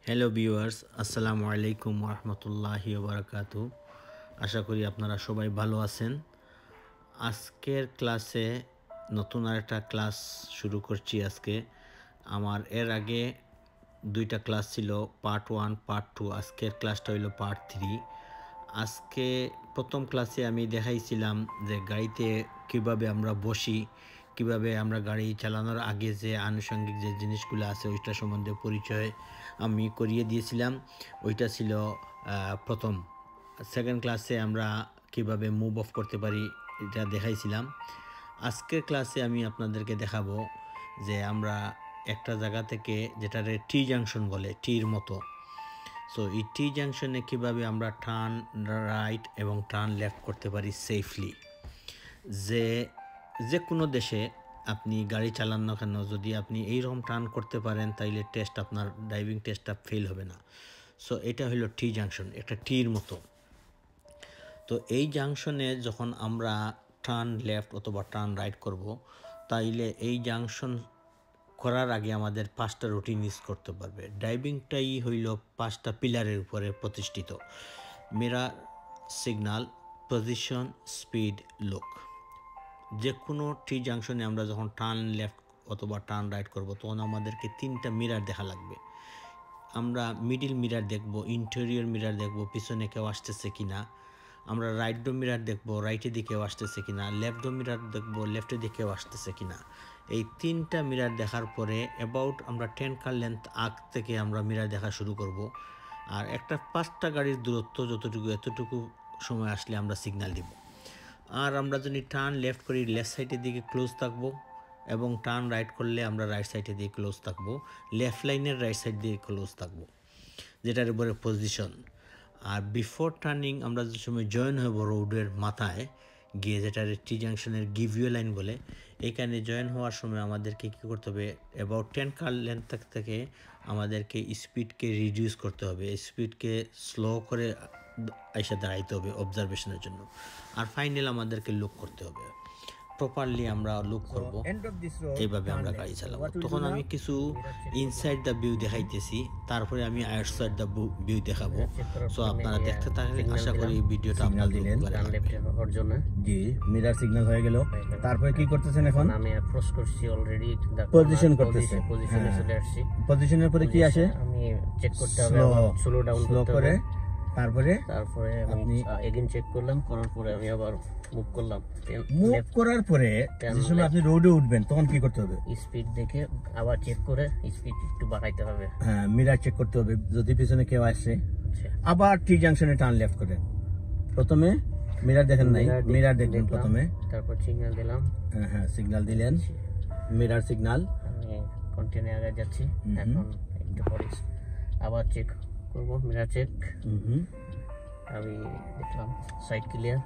Hello viewers, আসসালামু আলাইকুম ওরহমতুল্লাহি ওবারাকাতু। আশা করি আপনারা সবাই ভালো আছেন। আজকের ক্লাসে নতুন আরেকটা ক্লাস শুরু করছি। আজকে আমার এর আগে দুইটা ক্লাস ছিল, পার্ট 1 পার্ট 2। আজকের ক্লাসটা হইল পার্ট 3। আজকে প্রথম ক্লাসে আমি দেখাইছিলাম যে গাড়িতে কিভাবে আমরা বসি, কিভাবে আমরা গাড়ি চালানোর আগে যে আনুষঙ্গিক যে জিনিসগুলো আছে ওইটা সম্বন্ধে পরিচয় আমি করিয়ে দিয়েছিলাম। ওইটা ছিল প্রথম। সেকেন্ড ক্লাসে আমরা কিভাবে মুভ অফ করতে পারি এটা দেখাইছিলাম। আজকের ক্লাসে আমি আপনাদেরকে দেখাবো যে আমরা একটা জায়গা থেকে, যেটারে টি জাংশন বলে, টির মতো, সো এই টি জাংশনে কীভাবে আমরা টার্ন রাইট এবং টার্ন লেফট করতে পারি সেফলি। যে কোনো দেশে আপনি গাড়ি চালান না কেন, যদি আপনি এইরকম টার্ন করতে পারেন তাইলে আপনার ড্রাইভিং টেস্টটা ফেল হবে না। সো এটা হলো টি জাংশন, একটা টির মতো। তো এই জাংশনে যখন আমরা টার্ন লেফট অথবা টার্ন রাইট করব, তাইলে এই জাংশন করার আগে আমাদের 5টা রুটিন ইউজ করতে পারবে। ড্রাইভিংটাই হইল 5টা পিলারের উপরে প্রতিষ্ঠিত: mirror, signal, position, speed, look. যে কোনো টি জাংশনে আমরা যখন টার্ন লেফট অথবা টার্ন রাইট করব, তখন আমাদেরকে 3টা মিরর দেখা লাগবে। আমরা মিডিল মিরর দেখব, ইন্টেরিয়র মিরর দেখব, পিছনে কেউ আসতেছে কিনা। আমরা রাইট ডো মিরর দেখব, রাইটের দিকেও আসতেছে কিনা। লেফট ডো মিরর দেখব, লেফটের দিকেও আসতেছে কিনা। এই 3টা মিরর দেখার পরে অ্যাবাউট আমরা 10 কার লেন্থ আগ থেকে আমরা মিরর দেখা শুরু করব। আর একটা 5টা গাড়ির দূরত্ব যতটুকু, এতটুকু সময় আসলে আমরা সিগন্যাল দিব। আর আমরা যদি টার্ন লেফট করি, লেফট সাইডের দিকে ক্লোজ থাকবো, এবং টার্ন রাইট করলে আমরা রাইট সাইডের দিকে ক্লোজ থাকবো, লেফট লাইনের রাইট সাইড দিয়ে ক্লোজ থাকবো, যেটার উপরে পজিশন। আর বিফোর টার্নিং আমরা যে সময় জয়েন হব রোডের মাথায় গিয়ে, যেটা টি জাংশনের গিভওয়ে লাইন বলে, এইখানে জয়েন হওয়ার সময় আমাদেরকে কী করতে হবে, অ্যাবাউট 10 কার লেন্থ থেকে আমাদেরকে স্পিডকে রিডিউস করতে হবে, স্পিডকে স্লো করে এসে দাঁড়াইতে হবে অবজারভেশনের জন্য। আর ফাইনাল আমাদেরকে লুক করতে হবে, প্রপারলি আমরা লুক করব, এইভাবে আমরা গাড়ি চালাবো। তখন আমি কিছু ইনসাইড দ্য ভিউ দেখাইতেছি, তারপরে আমি আউটসাইড দ্য ভিউ দেখাবো। সো আপনারা দেখতে থাকেন, আশা করি ভিডিওটা আপনাদের উপকারে লাগবে। জি, মিরর সিগন্যাল হয়ে গেল। তারপরে কি করতেছেন এখন? আমি অ্যাপ্রোচ করছি অলরেডি, পজিশন করতেছে। পজিশনে চলে আসছি। পজিশনের পরে কি আসে? আমি চেক করতে হবে, স্লো ডাউন করতে হবে। তারপরে আমি এগেইন চেক করলাম, করার পরে আমি আবার মুভ করলাম। মুভ করার পরে যে সময় আপনি রোডে উঠবেন তখন কি করতে হবে? স্পিড দেখে আবার চেক করে স্পিড একটু বাড়াইতে হবে। হ্যাঁ, মিরর চেক করতে হবে, যদি পিছনে কেউ আসে। আবার টি জাংশনে টার্ন লেফট করেন। প্রথমে মিরর দেখেন নাই, মিরর দেখলেন প্রথমে, তারপর সিগন্যাল দিলাম। হ্যাঁ, সিগন্যাল দিলেন, মিরর সিগন্যাল। আমি কন্টিনিউ আগে যাচ্ছি। এখন একটু পরে আবার চেক করব, মিরর চেক। আমি দেখলাম সাইড ক্লিয়ার,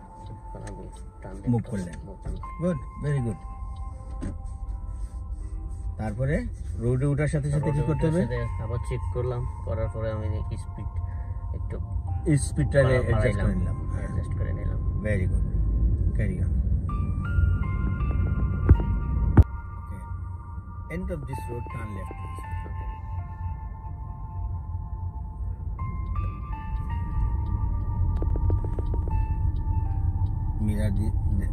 আমি টার্ন মুভ করলেন। Good, very good. তারপরে রোডে ওঠার সাথে সাথে কি করতে হবে? আবার চেক করলাম, করার পরে আমি স্পিড একটু স্পিডটা অ্যাডজাস্ট করে নিলাম। Very good, carry on. Okay, end of this road, turn left. Mirror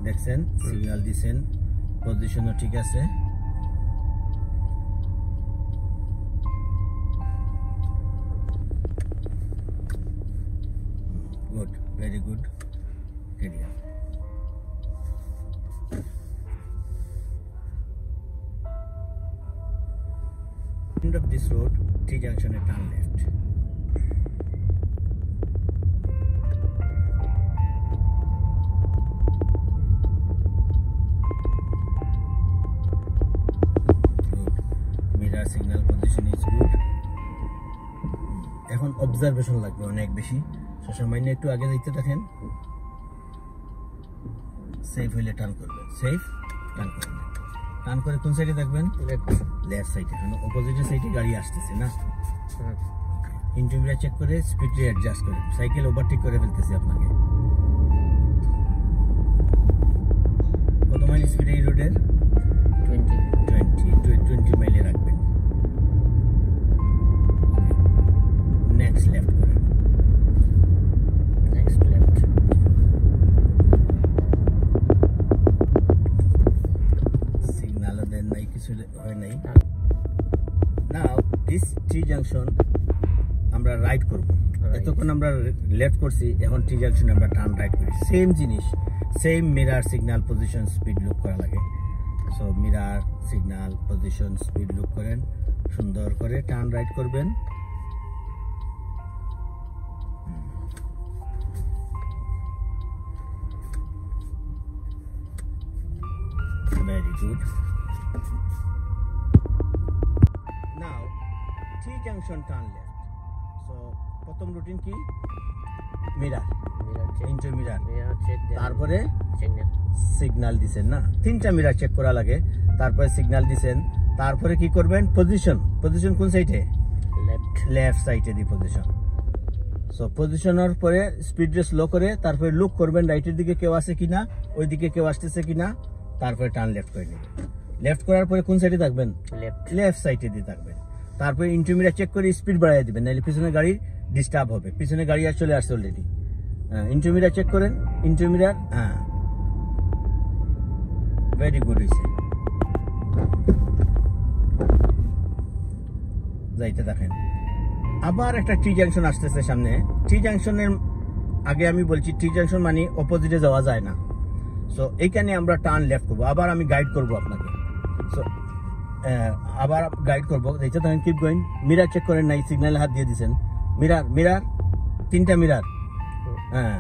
দেখছেন, সিগন্যাল দিছেন, পজিশনও ঠিক আছে। Good, very good, carry on. End of this road, T জাংশনে turn left. Signal position is good. এখন অবজারভেশন লাগবে অনেক বেশি, সামান্য একটু আগে দেখতে থাকেন। সেফ হইলে টার্ন করবেন, সেফ টার্ন করবেন। টার্ন করে কোন সাইডে দেখবেন? লেফট সাইডে, কারণ অপোজিটের সাইডে গাড়ি আসতেছে না। ইন্টারমিডিয়েট চেক করে স্পিড অ্যাডজাস্ট করে, সাইকেল ওভারটেক করে ফেলতেছে আপনাকে। কত মাইল স্পিড এই রোডের? 20 মাইলে রাখবেন। টি জাংশন আমরা রাইট করব। এতক্ষণ আমরা লেফট করছি, এখন টি জাংশনে আমরা টার্ন রাইট করি। সেম জিনিস, same mirror signal position speed look করা লাগে। So mirror signal position speed look করেন, সুন্দর করে টার্ন রাইট করবেন। Very good. Now, T junction turn left. So, প্রথম রুটিন কি? মিরার, ইনটু মিরার, তারপরে সিগন্যাল দিছেন না, তিনটা মিরার চেক করা লাগে, তারপরে সিগন্যাল দিছেন, তারপরে কি করবেন? পজিশন, পজিশন কোন সাইডে? লেফট সাইডে দি পজিশন। সো পজিশনের পরে স্পিড স্লো করে তারপরে লুক করবেন রাইটের দিকে কেউ আসে কিনা, ওই দিকে কেউ আসতেছে কিনা, তারপরে টার্ন লেফট করে নেবেন। লেফট করার পরে কোন সাইডে থাকবেন? লেফট সাইডে দিয়ে থাকবেন। তারপরে ইন্টারমিডিয়েট চেক করে স্পিড বাড়াই দিবেন, নাহলে পিছনে গাড়ির ডিস্টার্ব হবে। পিছনে গাড়ি আর চলে আসছে অলরেডি। ইন্টারমিডিয়েট চেক করেন, ইন্টারমিডিয়েট, হ্যাঁ ভেরি গুড হয়েছে। যাইতে দেখেন আবার একটা টি জাংশন আসতেছে সামনে। টি জাংশনের আগে আমি বলছি টি জাংশন মানে অপোজিটে যাওয়া যায় না। সো এইখানে আমরা টার্ন লেফট করবো, আবার আমি গাইড করবো আপনাকে। সো আবার গাইড করবো, দেখতে থাকেন, কিপ গোয়িং। মিরার চেক করেন নাই, সিগন্যালে হাত দিয়ে দিচ্ছেন। মিরার, মিরার, তিনটা মিরার, হ্যাঁ,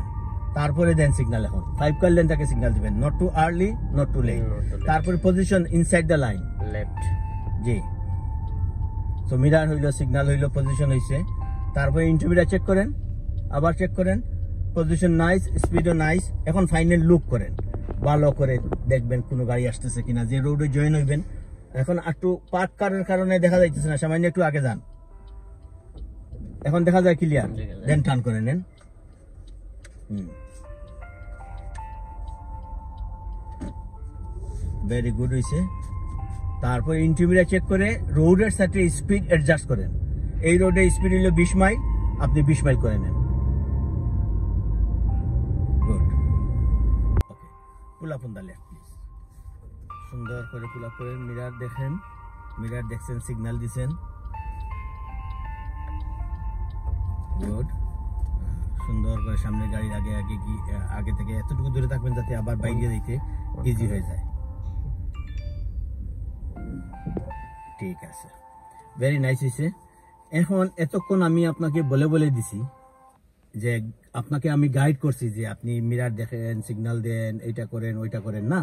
তারপরে দেন সিগন্যাল। এখন 5 কার লেনটাকে সিগন্যাল দিবেন, not too early, not too late. তারপরে position inside the line, left, জি। সো মিরার হইলো, সিগন্যাল হইলো, পজিশন হইছে। তারপরে ইন্টারমিডিয়েট চেক করেন, আবার চেক করেন, পজিশন নাইস, স্পিডও নাইস। এখন ফাইনাল লুক করেন, ভালো করে দেখবেন কোনো গাড়ি আসতেছে কিনা, যে রোডে জয়েন হইবেন। এখন একটু পার্ক কারের কারণে দেখা যাইতেছে না, সামান্য একটু আগে যান, এখন দেখা যায় ক্লিয়ার। দেন টার্ন করে নেন। ভেরি গুড হইছে। তারপরে ইন্টারমিডিয়েট চেক করে রোডের সাথে স্পিড অ্যাডজাস্ট করেন। এই রোডে স্পিড হইলো 20 মাইল, আপনি 20 মাইল করে নেন। Good, okay. Pull up on the left please. সুন্দর করে পুল আপ করেন। মিরার দেখেন, মিরার দেখছেন, সিগন্যাল দিছেন। গুড, সুন্দর করে সামনে গাড়ির আগে আগে কি আগে থেকে এতটুকু দূরে থাকবেন যাতে আবার বাইরে দিতে ইজি হয়ে যায়। ঠিক আছে, ভেরি নাইস হয়েছে। এখন এতক্ষণ আমি আপনাকে বলে বলে দিছি যে আপনাকে আমি গাইড করছি যে আপনি মিরার দেখেন, সিগন্যাল দেন, এইটা করেন, ওইটা করেন না,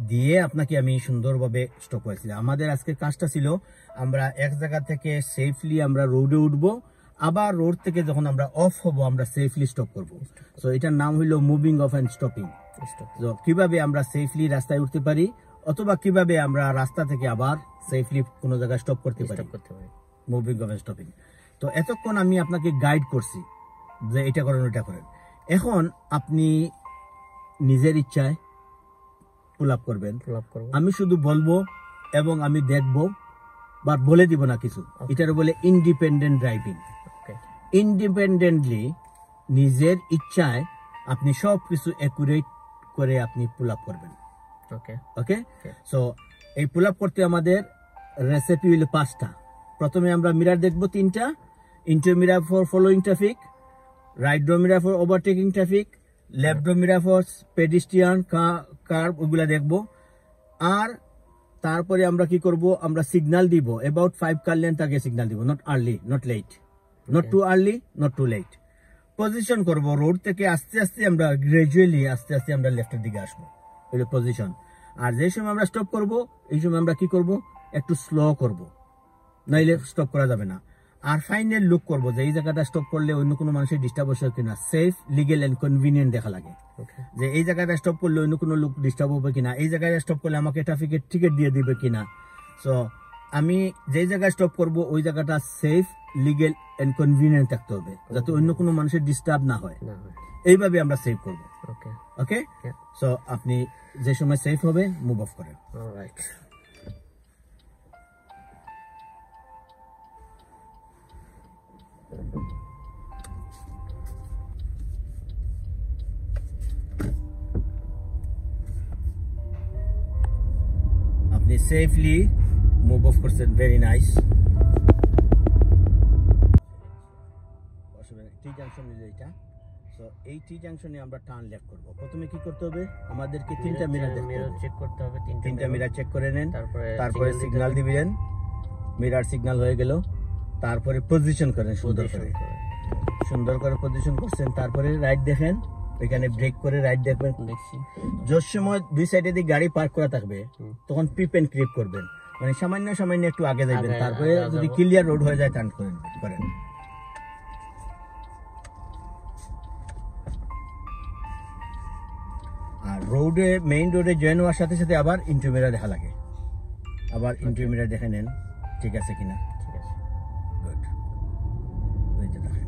দিয়ে আপনাকে আমি সুন্দরভাবে স্টপ করেছি। আমাদের আজকে কাজটা ছিল আমরা এক জায়গা থেকে সেফলি আমরা রোডে উঠবো, আবার রোড থেকে যখন আমরা অফ হব আমরা সেফলি স্টপ করব। সো এটার নাম হইলো মুভিং অফ এন্ড স্টপিং। তো কিভাবে আমরা সেফলি রাস্তায় উঠতে পারি, অথবা কিভাবে আমরা রাস্তা থেকে আবার সেফলি কোনো জায়গায় স্টপ করতে পারি, মুভিং অফ এন্ড স্টপিং। তো এতক্ষণ আমি আপনাকে গাইড করছি যে এটা করেন, ওইটা করেন। এখন আপনি নিজের ইচ্ছায় পুল আপ করবেন। আমি শুধু বলবো এবং আমি দেখবো, বা বলে দিব না কিছু। এটার বলে ইন্ডিপেন্ডেন্ট ড্রাইভিং। ইন্ডিপেন্ডেন্টলি নিজের ইচ্ছায় আপনি সবকিছু অ্যাকুরেট করে আপনি পুল আপ করবেন। ওকে, সো এই পুল আপ করতে আমাদের রেসিপি হলো 5টা। প্রথমে আমরা মিরার দেখবো 3টা, inter mirror for following traffic, right door mirror for overtaking traffic, left door mirror for pedestrian curve, ওগুলা দেখবো। আর তারপরে আমরা কি করব, আমরা সিগন্যাল দিব অ্যাবাউট 5 কার লেন্থ আগে সিগন্যাল দিব, not early, not late, not too early, not too late. Position করব, রোড থেকে আস্তে আস্তে আমরা গ্রাজুয়ালি আস্তে আস্তে আমরা লেফটের দিকে আসবো, এটা পজিশন। আর যে সময় আমরা স্টপ করব, এই সময় আমরা কি করব, একটু স্লো করব, নাইলে স্টপ করা যাবে না। আর ফাইনাল লুক করব যে এই জায়গাটা স্টপ করলে অন্য কোনো মানুষের ডিস্টার্ব হচ্ছে কিনা, সেফ, লিগেল এন্ড কনভিনিয়েন্ট দেখা লাগে। যে এই জায়গাটা স্টপ করলে অন্য কোনো লোক ডিস্টার্ব হবে কিনা, এই জায়গায় স্টপ করলে আমাকে ট্রাফিকের টিকিট দিয়ে দিবে কিনা। সো আমি যে জায়গায় স্টপ করব ওই জায়গাটা সেফ, লিগেল এন্ড কনভিনিয়েন্ট থাকতে হবে, যাতে অন্য কোনো মানুষের ডিস্টার্ব না হয়। এইভাবে আমরা সেভ করব। ওকে, সো আপনি যে সময় সেফ হবে মুভ অফ করেন। অলরাইট, আপনি সেফলি মুভ অফ করছেন, ভেরি নাইস। জাংশন হলো এটা। সো এই টি জাংশনে আমরা টার্ন লেফট করব। প্রথমে কি করতে হবে, আমাদেরকে তিনটা মিরর চেক করতে হবে, তিনটা মিরর চেক করে নেন, তারপরে সিগন্যাল দিবেন, মিরর সিগন্যাল হয়ে গেল, তারপরে পজিশন করেন সুন্দর করে পজিশন করছেন, তারপরে রাইট দেখেন, এখানে ব্রেক করে রাইট দেখবেন। দেখছি যে সময় দুই সাইডে দিয়ে গাড়ি পার্ক করা থাকবে তখন পিপ এন্ড ক্রিপ করবেন, মানে সামান্য একটু আগে যাবেন, তারপরে যদি ক্লিয়ার রোড হয়ে যায় টার্ন করেন। আর রোডে মেইন রোডে জয়েন হওয়ার সাথে সাথে আবার ইন্টু মিরর দেখা লাগে, আবার ইন্টু মিরর দেখে নেন ঠিক আছে কিনা। ঠিক আছে, গুড। এইটা দেখেন।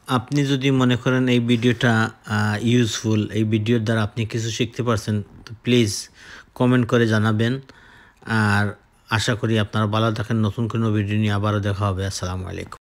আপনি যদি মনে করেন এই ভিডিওটা ইউজফুল, এই ভিডিওর দ্বারা আপনি কিছু শিখতে পারছেন, তো প্লিজ কমেন্ট করে জানাবেন। আর আশা করি আপনারা ভালো থাকেন। নতুন কোনো ভিডিও নিয়ে আবারও দেখা হবে। আসসালামু আলাইকুম।